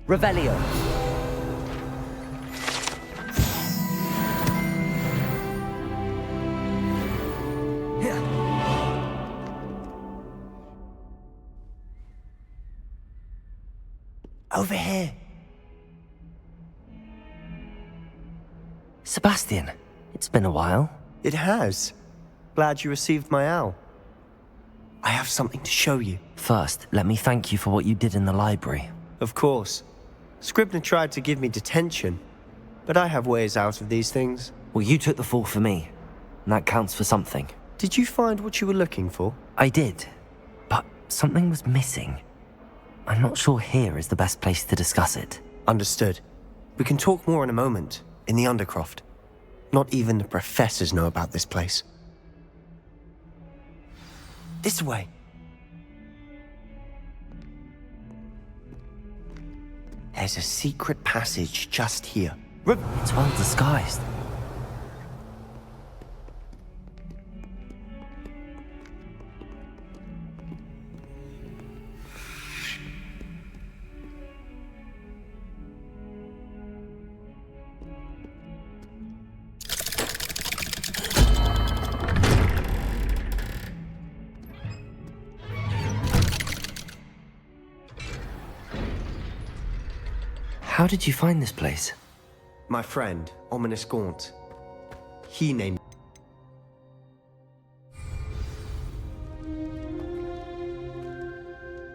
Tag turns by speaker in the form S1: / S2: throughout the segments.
S1: Revelio. Over here. Sebastian, it's been a while.
S2: It has. Glad you received my owl. I have something to show you.
S1: First, let me thank you for what you did in the library.
S2: Of course. Scribner tried to give me detention, but I have ways out of these things.
S1: Well, you took the fall for me, and that counts for something.
S2: Did you find what you were looking for?
S1: I did, but something was missing. I'm not sure here is the best place to discuss it.
S2: Understood. We can talk more in a moment, in the Undercroft. Not even the professors know about this place. This way. There's a secret passage just here.
S1: It's well disguised. How did you find this place?
S2: My friend, Ominous Gaunt. He named...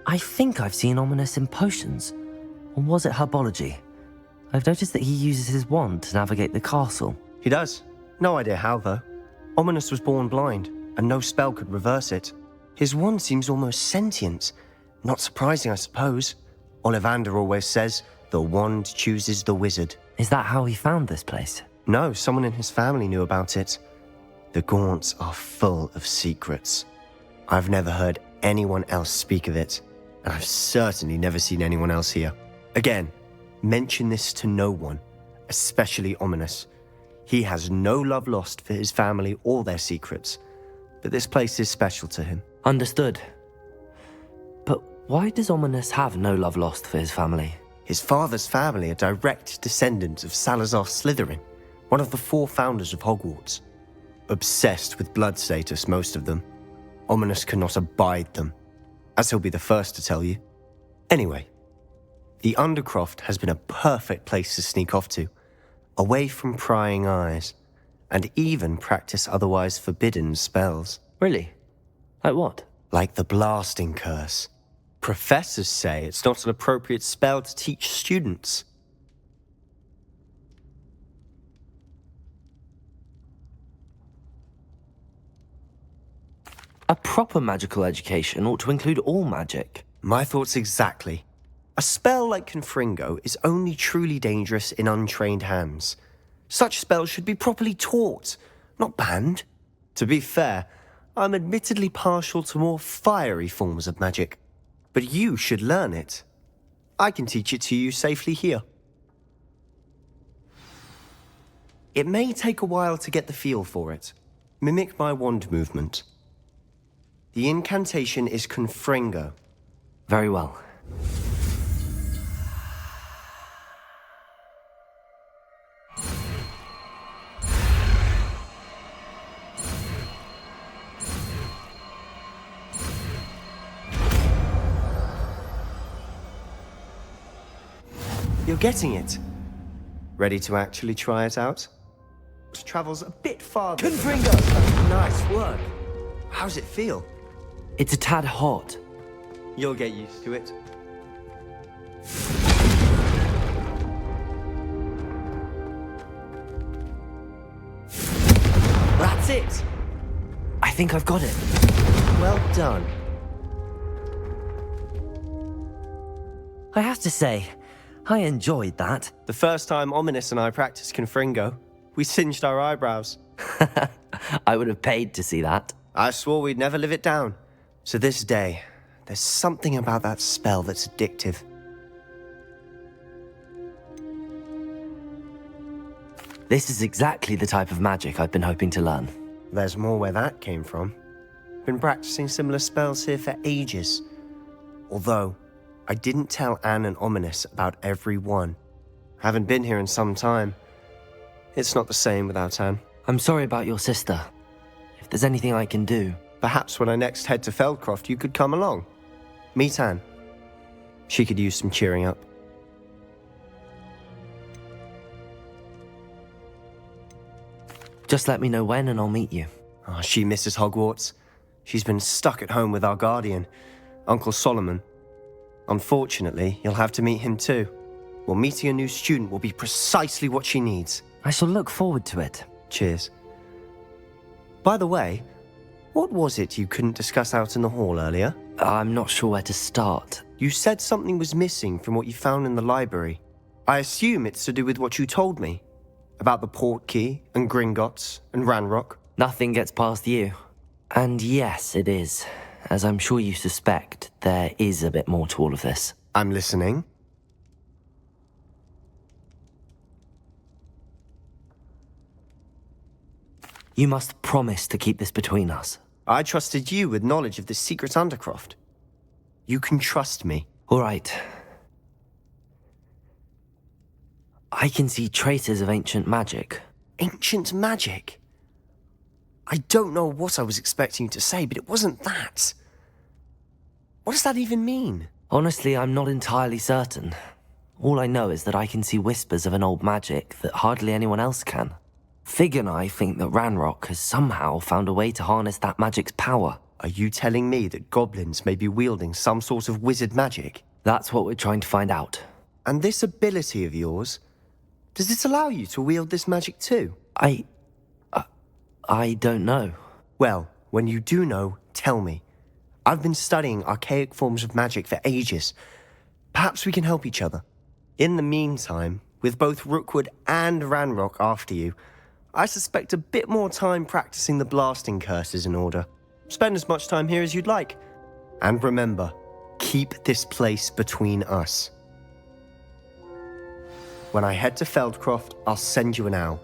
S1: I think I've seen Ominous in potions. Or was it herbology? I've noticed that he uses his wand to navigate the castle.
S2: He does. No idea how, though. Ominous was born blind, and no spell could reverse it. His wand seems almost sentient. Not surprising, I suppose. Ollivander always says, the wand chooses the wizard.
S1: Is that how he found this place?
S2: No, someone in his family knew about it. The Gaunts are full of secrets. I've never heard anyone else speak of it, and I've certainly never seen anyone else here. Again, mention this to no one, especially Ominous. He has no love lost for his family or their secrets, but this place is special to him.
S1: Understood. But why does Ominous have no love lost for his family?
S2: His father's family are direct descendants of Salazar Slytherin, one of the 4 founders of Hogwarts. Obsessed with blood status, most of them. Ominous cannot abide them, as he'll be the first to tell you. Anyway, the Undercroft has been a perfect place to sneak off to, away from prying eyes, and even practice otherwise forbidden spells.
S1: Really? Like what?
S2: Like the blasting curse. Professors say it's not an appropriate spell to teach students.
S1: A proper magical education ought to include all magic.
S2: My thoughts exactly. A spell like Confringo is only truly dangerous in untrained hands. Such spells should be properly taught, not banned. To be fair, I'm admittedly partial to more fiery forms of magic. But you should learn it. I can teach it to you safely here. It may take a while to get the feel for it. Mimic my wand movement. The incantation is Confringo.
S1: Very well.
S2: You're getting it. Ready to actually try it out? It travels a bit farther.
S1: Confringo!
S2: Nice work. How's it feel?
S1: It's a tad hot.
S2: You'll get used to it. That's it.
S1: I think I've got it.
S2: Well done.
S1: I have to say, I enjoyed that.
S2: The first time Ominous and I practiced Confringo, we singed our eyebrows.
S1: I would have paid to see that.
S2: I swore we'd never live it down. To this day, there's something about that spell that's addictive.
S1: This is exactly the type of magic I've been hoping to learn.
S2: There's more where that came from. Been practicing similar spells here for ages. Although, I didn't tell Anne and Ominous about every one. Haven't been here in some time. It's not the same without Anne.
S1: I'm sorry about your sister. If there's anything I can do...
S2: Perhaps when I next head to Feldcroft, you could come along. Meet Anne. She could use some cheering up.
S1: Just let me know when and I'll meet you.
S2: Oh, she misses Hogwarts. She's been stuck at home with our guardian, Uncle Solomon. Unfortunately, you'll have to meet him too. Well, meeting a new student will be precisely what she needs.
S1: I shall look forward to it.
S2: Cheers. By the way, what was it you couldn't discuss out in the hall earlier?
S1: I'm not sure where to start.
S2: You said something was missing from what you found in the library. I assume it's to do with what you told me. About the port key, and Gringotts, and Ranrock.
S1: Nothing gets past you. And yes, it is. As I'm sure you suspect, there is a bit more to all of this.
S2: I'm listening.
S1: You must promise to keep this between us.
S2: I trusted you with knowledge of the secret Undercroft. You can trust me.
S1: All right. I can see traces of ancient magic.
S2: Ancient magic? I don't know what I was expecting you to say, but it wasn't that. What does that even mean?
S1: Honestly, I'm not entirely certain. All I know is that I can see whispers of an old magic that hardly anyone else can. Fig and I think that Ranrock has somehow found a way to harness that magic's power.
S2: Are you telling me that goblins may be wielding some sort of wizard magic?
S1: That's what we're trying to find out.
S2: And this ability of yours, does it allow you to wield this magic too?
S1: I don't know.
S2: Well, when you do know, tell me. I've been studying archaic forms of magic for ages. Perhaps we can help each other. In the meantime, with both Rookwood and Ranrock after you, I suspect a bit more time practicing the blasting curse is in order. Spend as much time here as you'd like. And remember, keep this place between us. When I head to Feldcroft, I'll send you an owl.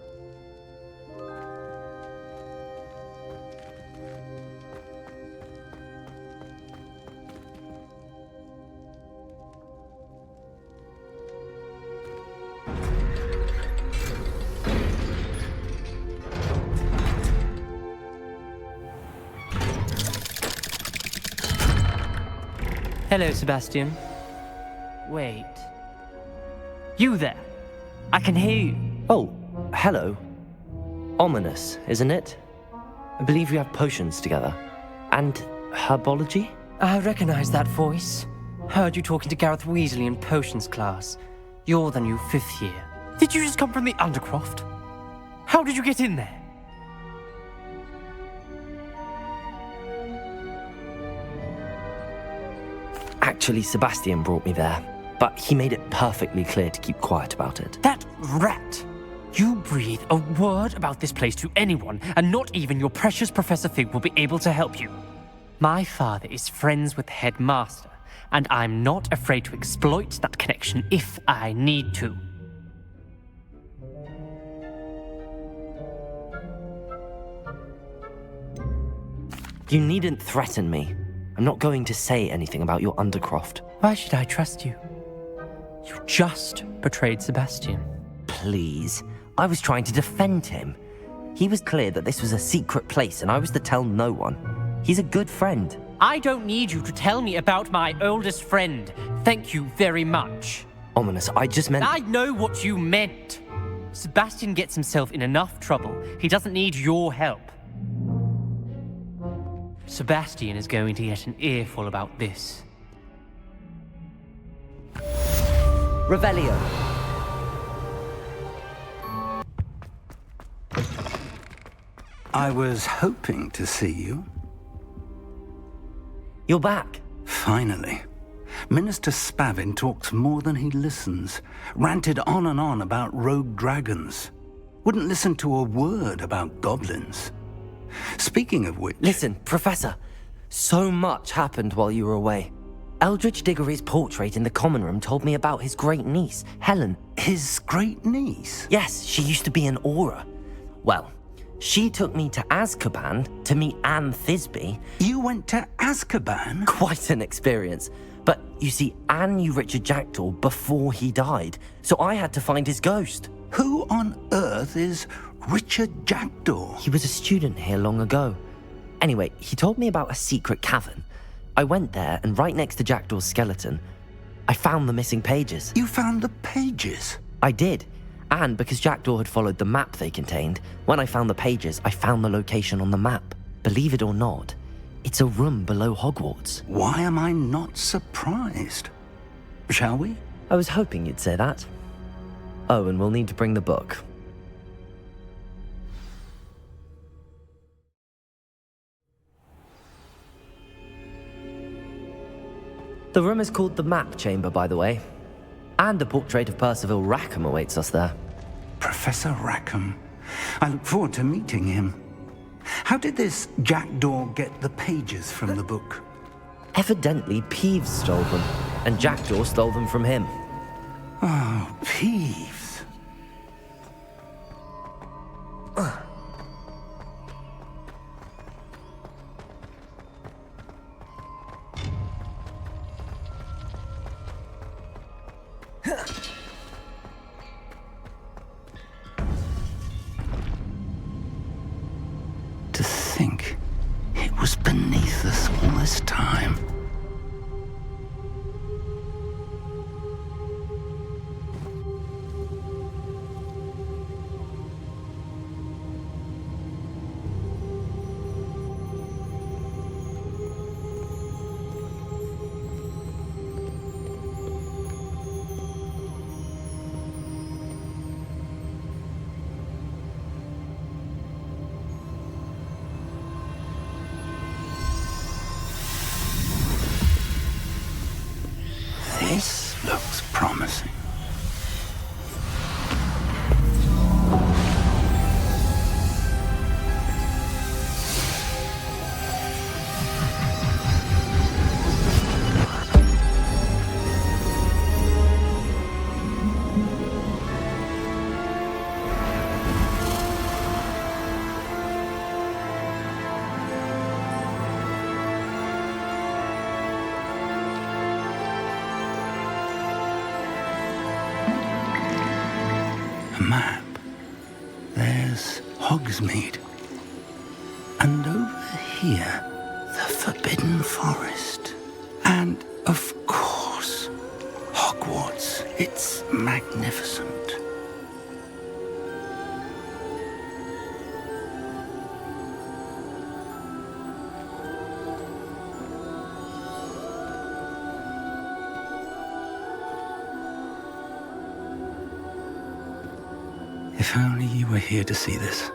S3: Hello, Sebastian. Wait. You there? I can hear you.
S1: Oh, hello. Ominous, isn't it? I believe we have potions together. And herbology?
S3: I recognize that voice. Heard you talking to Gareth Weasley in potions class. You're the new 5th year. Did you just come from the Undercroft? How did you get in there?
S1: Actually, Sebastian brought me there, but he made it perfectly clear to keep quiet about it.
S3: That rat! You breathe a word about this place to anyone, and not even your precious Professor Fig will be able to help you. My father is friends with the headmaster, and I'm not afraid to exploit that connection if I need to.
S1: You needn't threaten me. I'm not going to say anything about your Undercroft.
S3: Why should I trust you? You just betrayed Sebastian.
S1: Please. I was trying to defend him. He was clear that this was a secret place and I was to tell no one. He's a good friend.
S3: I don't need you to tell me about my oldest friend. Thank you very much.
S1: Ominous, I just meant...
S3: I know what you meant. Sebastian gets himself in enough trouble. He doesn't need your help. Sebastian is going to get an earful about this.
S1: Revelio.
S4: I was hoping to see you.
S1: You're back.
S4: Finally. Minister Spavin talks more than he listens. Ranted on and on about rogue dragons. Wouldn't listen to a word about goblins. Speaking of which...
S1: Listen, Professor. So much happened while you were away. Eldridge Diggory's portrait in the common room told me about his great niece, Helen.
S4: His great niece?
S1: Yes, she used to be an Auror. Well, she took me to Azkaban to meet Anne Thisbe.
S4: You went to Azkaban?
S1: Quite an experience. But you see, Anne knew Richard Jackdaw before he died, so I had to find his ghost.
S4: Who on earth is Richard Jackdaw?
S1: He was a student here long ago. Anyway, he told me about a secret cavern. I went there, and right next to Jackdaw's skeleton, I found the missing pages.
S4: You found the pages?
S1: I did. And because Jackdaw had followed the map they contained, when I found the pages, I found the location on the map. Believe it or not, it's a room below Hogwarts.
S4: Why am I not surprised? Shall we?
S1: I was hoping you'd say that. Oh, and we'll need to bring the book. The room is called the Map Chamber, by the way. And a portrait of Percival Rackham awaits us there.
S4: Professor Rackham. I look forward to meeting him. How did this Jackdaw get the pages from the book?
S1: Evidently, Peeves stole them, and Jackdaw stole them from him.
S4: Oh, Peeves. To think it was beneath us all this time. This looks promising. Map. There's Hogsmeade. And over here, the Forbidden Forest. And, of course, Hogwarts. It's magnificent. If only you were here to see this.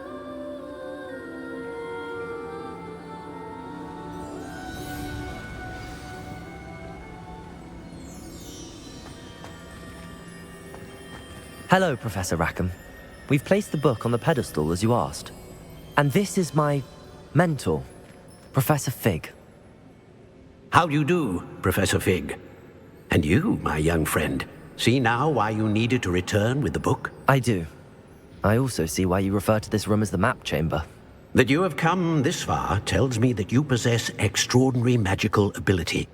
S1: Hello, Professor Rackham. We've placed the book on the pedestal as you asked. And this is my mentor, Professor Fig.
S5: How do you do, Professor Fig? And you, my young friend, see now why you needed to return with the book?
S1: I do. I also see why you refer to this room as the Map Chamber.
S5: That you have come this far tells me that you possess extraordinary magical ability,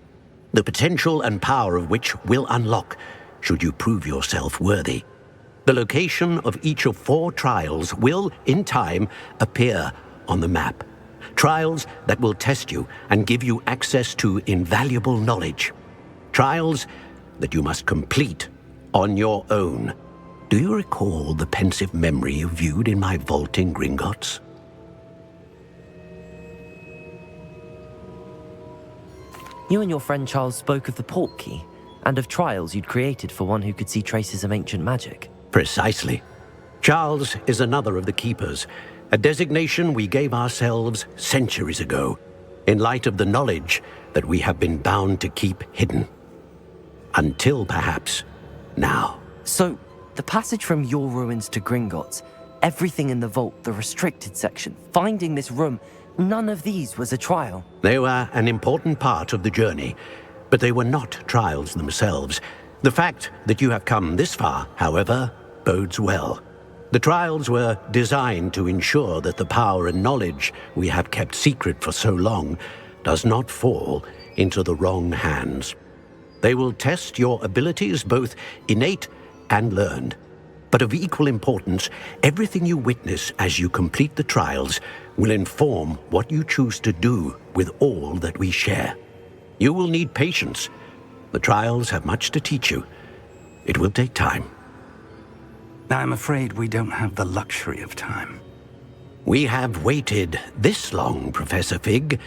S5: the potential and power of which will unlock should you prove yourself worthy. The location of each of 4 trials will, in time, appear on the map. Trials that will test you and give you access to invaluable knowledge. Trials that you must complete on your own. Do you recall the pensive memory you viewed in my vault in Gringotts?
S1: You and your friend Charles spoke of the portkey, and of trials you'd created for one who could see traces of ancient magic.
S5: Precisely. Charles is another of the Keepers, a designation we gave ourselves centuries ago, in light of the knowledge that we have been bound to keep hidden. Until perhaps now.
S1: So, the passage from your ruins to Gringotts, everything in the vault, the restricted section, finding this room, none of these was a trial.
S5: They were an important part of the journey, but they were not trials themselves. The fact that you have come this far, however, bodes well. The trials were designed to ensure that the power and knowledge we have kept secret for so long does not fall into the wrong hands. They will test your abilities, both innate and learned. But of equal importance, everything you witness as you complete the trials will inform what you choose to do with all that we share. You will need patience. The trials have much to teach you. It will take time.
S4: I'm afraid we don't have the luxury of time.
S5: We have waited this long, Professor Fig.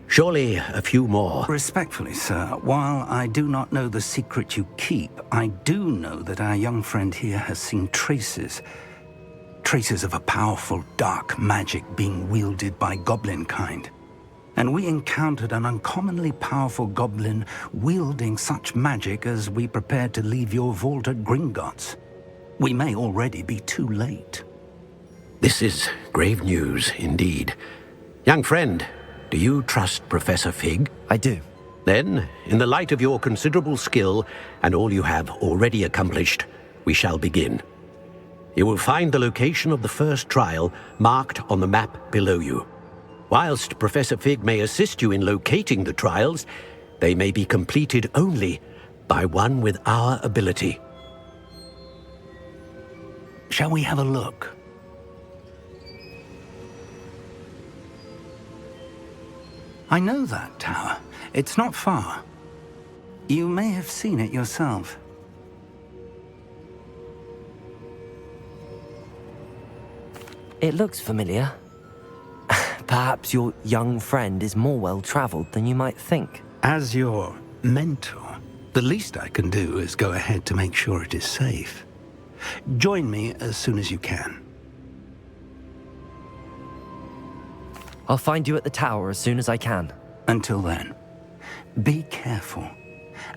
S5: Surely a few more.
S4: Respectfully, sir, while I do not know the secret you keep, I do know that our young friend here has seen traces of a powerful dark magic being wielded by goblin kind. And we encountered an uncommonly powerful goblin wielding such magic as we prepared to leave your vault at Gringotts. We may already be too late.
S5: This is grave news indeed. Young friend, do you trust Professor Fig?
S1: I do.
S5: Then, in the light of your considerable skill and all you have already accomplished, we shall begin. You will find the location of the first trial marked on the map below you. Whilst Professor Fig may assist you in locating the trials, they may be completed only by one with our ability.
S4: Shall we have a look? I know that tower. It's not far. You may have seen it yourself.
S1: It looks familiar. Perhaps your young friend is more well-traveled than you might think.
S4: As your mentor, the least I can do is go ahead to make sure it is safe. Join me as soon as you can.
S1: I'll find you at the tower as soon as I can.
S4: Until then, be careful,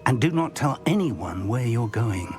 S4: and do not tell anyone where you're going.